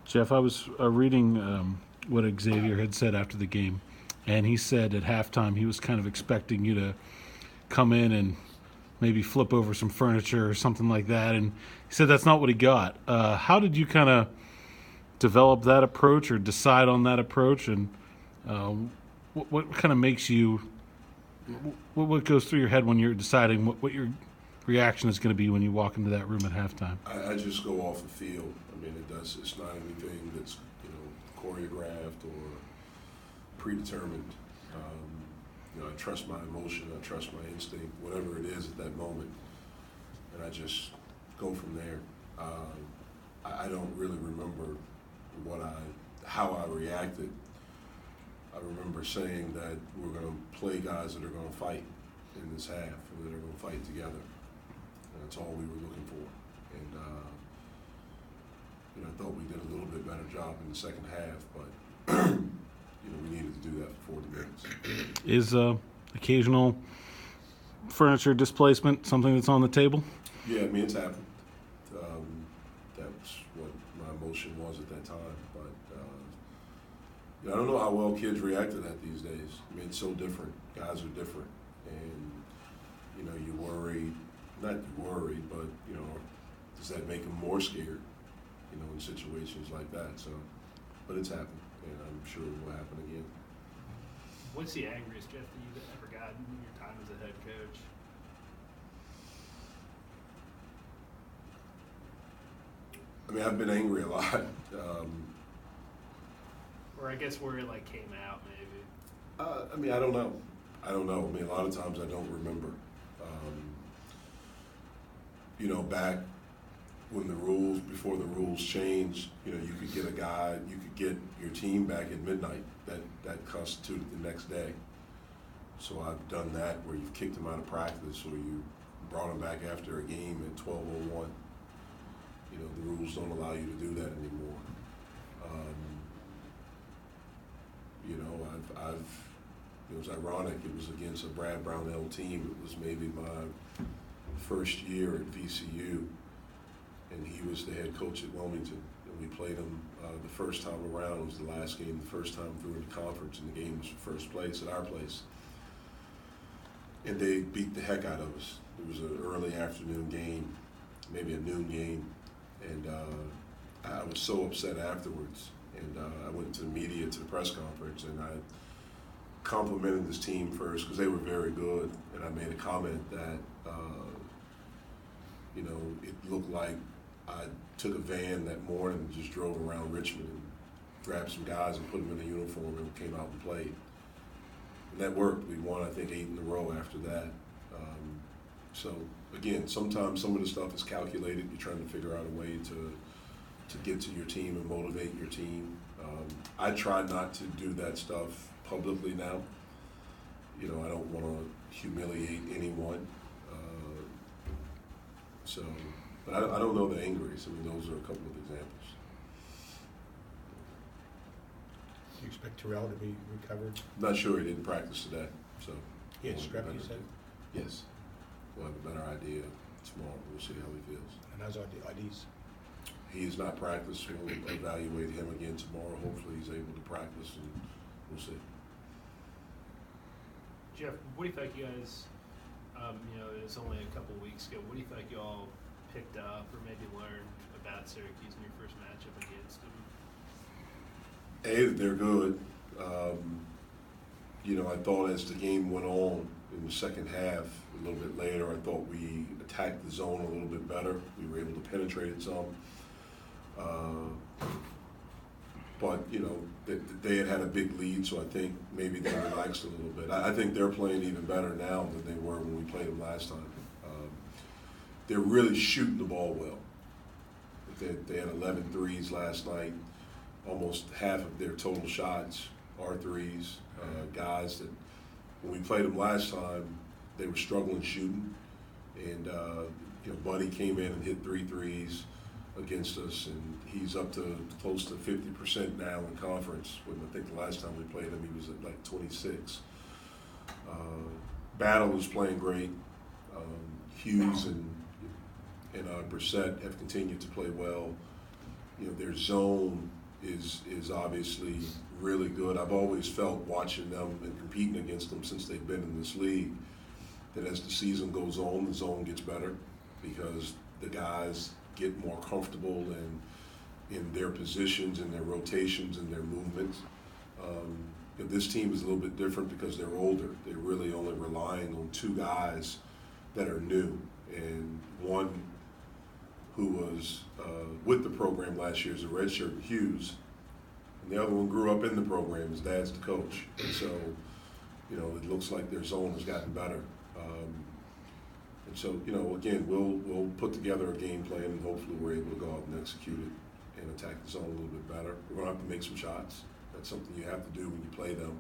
Jeff, I was reading what Xavier had said after the game, and he said at halftime he was kind of expecting you to come in and maybe flip over some furniture or something like that, and he said that's not what he got. How did you kind of develop that approach or decide on that approach, and what kind of makes you what goes through your head when you're deciding what your reaction is going to be when you walk into that room at halftime? I just go off the field. I mean, it's not anything that's choreographed or predetermined. I trust my emotion, I trust my instinct, whatever it is at that moment, and I just go from there. I don't really remember how I reacted. I remember saying that we're going to play guys that are going to fight in this half, and that are going to fight together. And that's all we were looking for. And I thought we did a little bit better job in the second half, but we needed to do that for 40 minutes. Is occasional furniture displacement something that's on the table? Yeah, I mean, it's happened. That's what my emotion was at that time. But I don't know how well kids react to that these days. I mean, it's so different. Guys are different. And, you worry, not worried, but, does that make them more scared, in situations like that? So, but it's happened, and I'm sure it will happen again. What's the angriest, Jeff, that you've ever gotten in your time as a head coach? I mean, I've been angry a lot. Or I guess where it came out, maybe. I mean, I don't know. I mean, a lot of times I don't remember. Back when before the rules changed, you could get you could get your team back at midnight. That constituted the next day. So I've done that where you've kicked them out of practice or you brought them back after a game at 12:01. The rules don't allow you to do that anymore. It was ironic. It was against a Brad Brownell team. It was maybe my first year at VCU, and he was the head coach at Wilmington. And we played him the first time around. It was the last game, the first time through the conference, and the game was for first place at our place. And they beat the heck out of us. It was an early afternoon game, maybe a noon game, and I was so upset afterwards. And I went to the media, to the press conference, and I complimented this team first because they were very good. And I made a comment that, it looked like I took a van that morning and just drove around Richmond and grabbed some guys and put them in a uniform and came out and played. And that worked. We won, I think, 8 in a row after that. So, again, sometimes some of the stuff is calculated. You're trying to figure out a way to get to your team and motivate your team. I try not to do that stuff publicly now. I don't want to humiliate anyone. But I don't know the angriest. I mean, those are a couple of examples. Do you expect Terrell to be recovered? I'm not sure. He didn't practice today. So He had strep, you said? Yes. We'll have a better idea tomorrow. We'll see how he feels. And how's IDs? He has not practiced. We'll evaluate him again tomorrow. Hopefully he's able to practice, and we'll see. Jeff, what do you think you guys, it's only a couple weeks ago, what do you think you all picked up or maybe learned about Syracuse in your first matchup against them? They're good. I thought as the game went on in the second half, a little bit later, I thought we attacked the zone a little bit better. We were able to penetrate it some. But, they had a big lead, so I think maybe they relaxed a little bit. I think they're playing even better now than they were when we played them last time. They're really shooting the ball well. They had 11 threes last night. Almost half of their total shots are threes. Guys that, when we played them last time, they were struggling shooting. And, Buddy came in and hit 3 threes against us, and he's up to close to 50% now in conference. When I think the last time we played him, he was at like 26. Battle is playing great. Hughes and Brissett have continued to play well. Their zone is obviously really good. I've always felt watching them and competing against them since they've been in this league that as the season goes on, the zone gets better because the guys get more comfortable in their positions and their rotations and their movements. This team is a little bit different because they're older. They're really only relying on two guys that are new, and one who was with the program last year is a redshirt, Hughes, and the other one grew up in the program. His dad's the coach, and so it looks like their zone has gotten better. And so again, we'll put together a game plan, and hopefully we're able to go out and execute it and attack the zone a little bit better. We're gonna have to make some shots. That's something you have to do when you play them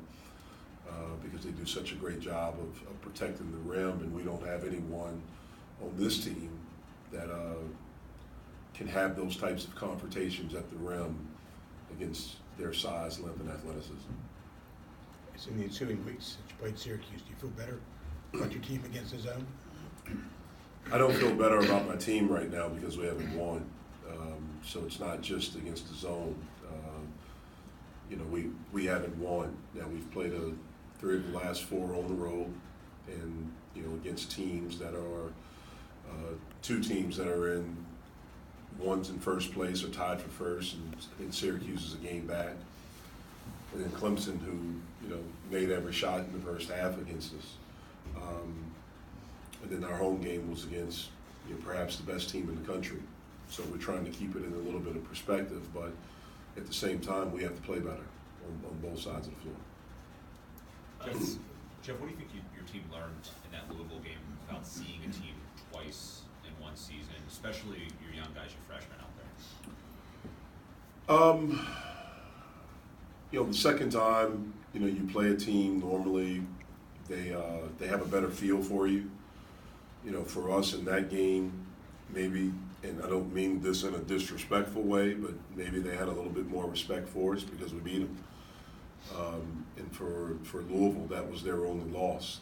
because they do such a great job of protecting the rim, and we don't have anyone on this team that can have those types of confrontations at the rim against their size, length, and athleticism. It's in the ensuing weeks that you played Syracuse. Do you feel better about your team against the zone? I don't feel better about my team right now because we haven't won. So it's not just against the zone. We haven't won. Now we've played 3 of the last 4 on the road, and against teams that are 2 teams that are in, one's in first place or tied for first, and Syracuse is a game back, and then Clemson, who made every shot in the first half against us, and then our home game was against perhaps the best team in the country. So we're trying to keep it in a little bit of perspective, but at the same time, we have to play better on both sides of the floor. Jeff, what do you think your team learned in that Louisville game about seeing a team twice in one season, especially your young guys, your freshmen out there? The second time, you play a team, normally they have a better feel for you. For us in that game, maybe, and I don't mean this in a disrespectful way, but maybe they had a little bit more respect for us because we beat them. And for Louisville, that was their only loss.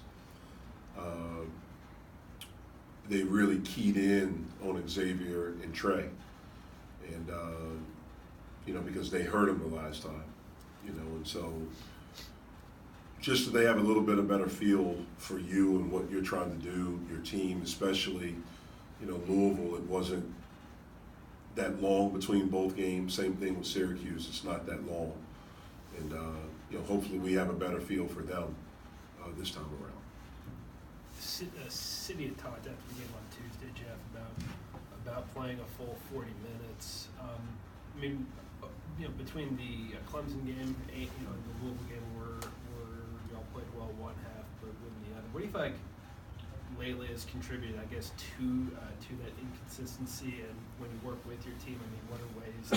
They really keyed in on Xavier and Trey, and because they hurt him the last time, and so just so they have a little bit of better feel for you and what you're trying to do, your team, especially, Louisville, it wasn't that long between both games. Same thing with Syracuse, it's not that long. And, hopefully we have a better feel for them this time around. City had talked after the game on Tuesday, Jeff, about playing a full 40 minutes. Between the Clemson game and the Louisville game where y'all played well one half but wouldn't the other. What do you think lately has contributed, I guess, to that inconsistency, and when you work with your team, what are ways to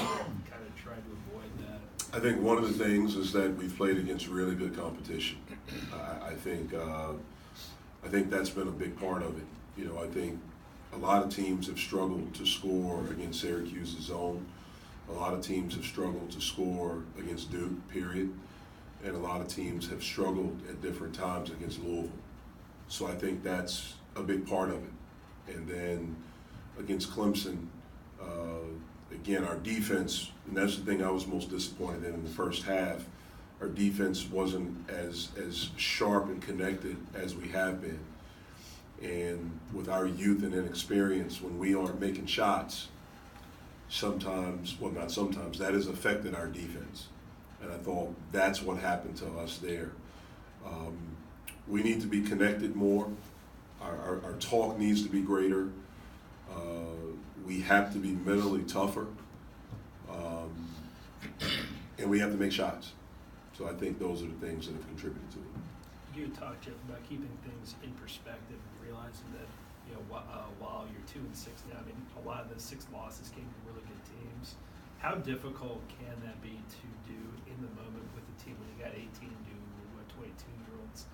kind of try to avoid that? I think one of the things is that we've played against really good competition. I think that's been a big part of it. I think a lot of teams have struggled to score against Syracuse's zone. A lot of teams have struggled to score against Duke, period. And a lot of teams have struggled at different times against Louisville. So I think that's a big part of it. And then against Clemson, again, our defense, and that's the thing I was most disappointed in the first half, our defense wasn't as sharp and connected as we have been. And with our youth and inexperience, when we aren't making shots, that has affected our defense. And I thought that's what happened to us there. We need to be connected more. Our talk needs to be greater. We have to be mentally tougher. And we have to make shots. So I think those are the things that have contributed to it. You talked, Jeff, about keeping things in perspective and realizing that, while you're 2-6 now, a lot of those 6 losses came from really good teams. How difficult can that be to do in the moment with the team when you got 18 to 22-year-olds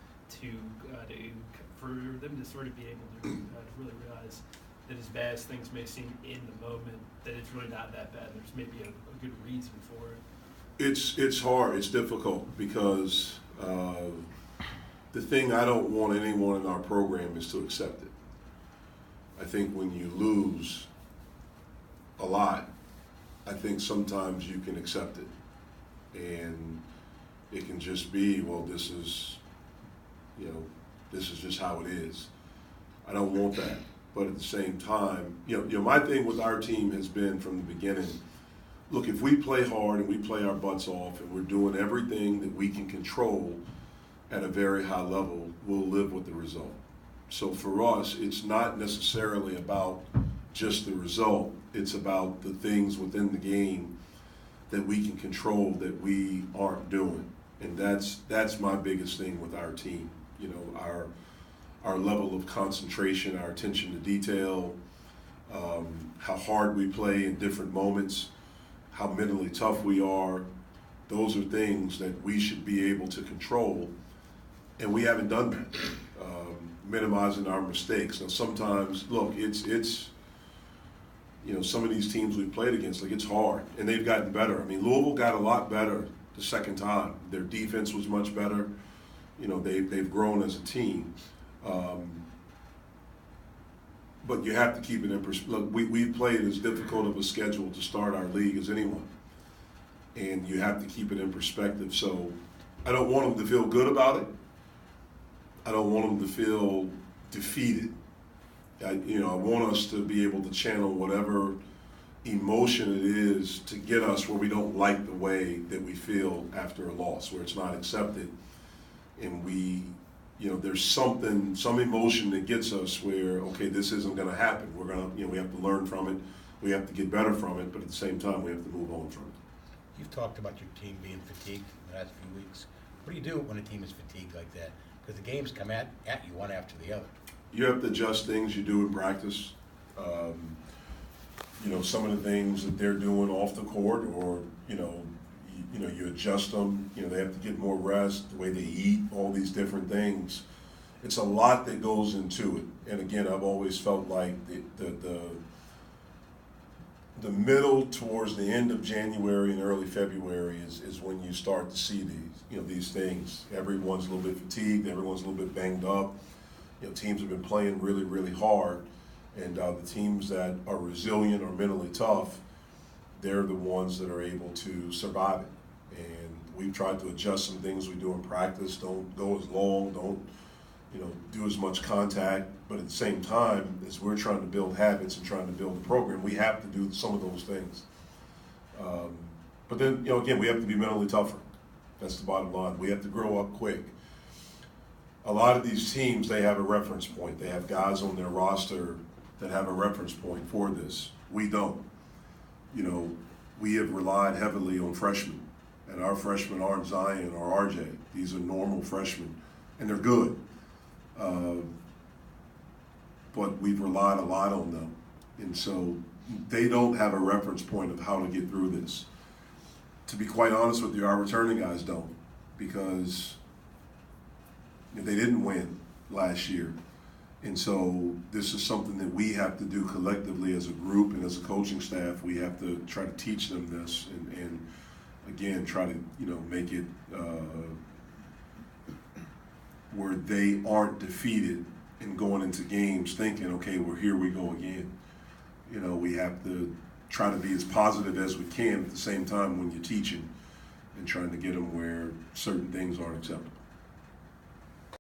for them to sort of be able to really realize that as bad as things may seem in the moment, that it's really not that bad. There's maybe a good reason for it. It's hard. It's difficult because the thing I don't want anyone in our program is to accept it. I think when you lose a lot, I think sometimes you can accept it. and it can just be, well, this is just how it is. I don't want that. But at the same time, my thing with our team has been from the beginning, look, if we play hard and we play our butts off and we're doing everything that we can control at a very high level, we'll live with the result. So for us, it's not necessarily about just the result. It's about the things within the game that we can control that we aren't doing. And that's my biggest thing with our team. Our level of concentration, our attention to detail, how hard we play in different moments, how mentally tough we are. Those are things that we should be able to control, and we haven't done that. Minimizing our mistakes. Now sometimes, look, it's some of these teams we've played against, like, it's hard, and they've gotten better. I mean, Louisville got a lot better the second time. Their defense was much better. They've grown as a team. But you have to keep it in perspective. Look, we played as difficult of a schedule to start our league as anyone, and you have to keep it in perspective. So I don't want them to feel good about it. I don't want them to feel defeated. I want us to be able to channel whatever emotion it is to get us where we don't like the way that we feel after a loss, where it's not accepted, and there's some emotion that gets us where, okay, this isn't going to happen. We're going to, we have to learn from it. We have to get better from it, but at the same time, we have to move on from it. You've talked about your team being fatigued in the last few weeks. What do you do when a team is fatigued like that? Because the games come at you one after the other. You have to adjust things you do in practice. Some of the things that they're doing off the court, or you adjust them. They have to get more rest, the way they eat, all these different things. It's a lot that goes into it. And again, I've always felt like the middle towards the end of January and early February is when you start to see these things. Everyone's a little bit fatigued. Everyone's a little bit banged up. Teams have been playing really, really hard. And the teams that are resilient or mentally tough, they're the ones that are able to survive it. And we've tried to adjust some things we do in practice. Don't go as long, don't do as much contact. But at the same time, as we're trying to build habits and trying to build a program, we have to do some of those things. But then, again, we have to be mentally tougher. That's the bottom line. We have to grow up quick. A lot of these teams, they have a reference point. They have guys on their roster that have a reference point for this. We don't. We have relied heavily on freshmen, and our freshmen aren't Zion or RJ. These are normal freshmen, and they're good. But we've relied a lot on them, and so they don't have a reference point of how to get through this. To be quite honest with you, our returning guys don't, because they didn't win last year. And so this is something that we have to do collectively as a group and as a coaching staff. We have to try to teach them this and again, try to, make it where they aren't defeated and going into games thinking, okay, well, here we go again. We have to try to be as positive as we can at the same time when you're teaching and trying to get them where certain things aren't acceptable.